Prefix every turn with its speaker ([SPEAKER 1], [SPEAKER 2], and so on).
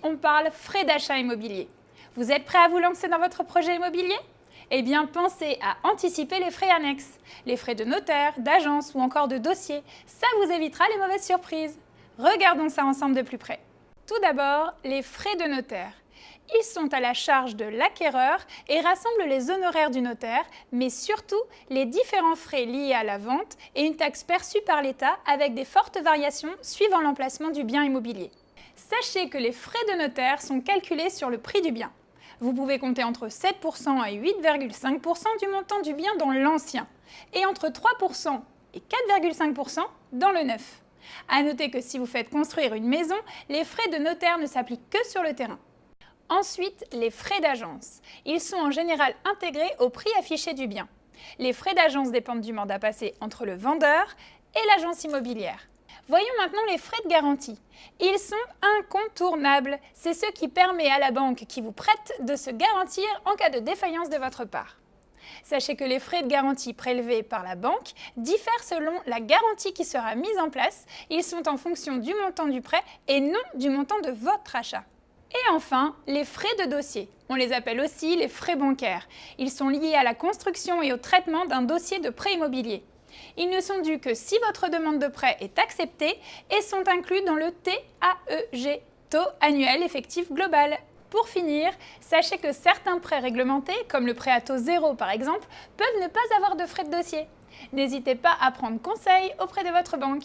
[SPEAKER 1] on parle frais d'achat immobilier. Vous êtes prêt à vous lancer dans votre projet immobilier? Eh bien, pensez à anticiper les frais annexes, les frais de notaire, d'agence ou encore de dossier. Ça vous évitera les mauvaises surprises. Regardons ça ensemble de plus près. Tout d'abord, les frais de notaire. Ils sont à la charge de l'acquéreur et rassemblent les honoraires du notaire, mais surtout les différents frais liés à la vente et une taxe perçue par l'État avec des fortes variations suivant l'emplacement du bien immobilier. Sachez que les frais de notaire sont calculés sur le prix du bien. Vous pouvez compter entre 7% et 8,5% du montant du bien dans l'ancien et entre 3% et 4,5% dans le neuf. À noter que si vous faites construire une maison, les frais de notaire ne s'appliquent que sur le terrain. Ensuite, les frais d'agence. Ils sont en général intégrés au prix affiché du bien. Les frais d'agence dépendent du mandat passé entre le vendeur et l'agence immobilière. Voyons maintenant les frais de garantie. Ils sont incontournables. C'est ce qui permet à la banque qui vous prête de se garantir en cas de défaillance de votre part. Sachez que les frais de garantie prélevés par la banque diffèrent selon la garantie qui sera mise en place. Ils sont en fonction du montant du prêt et non du montant de votre achat. Et enfin, les frais de dossier. On les appelle aussi les frais bancaires. Ils sont liés à la construction et au traitement d'un dossier de prêt immobilier. Ils ne sont dus que si votre demande de prêt est acceptée et sont inclus dans le TAEG, taux annuel effectif global. Pour finir, sachez que certains prêts réglementés, comme le prêt à taux zéro par exemple, peuvent ne pas avoir de frais de dossier. N'hésitez pas à prendre conseil auprès de votre banque.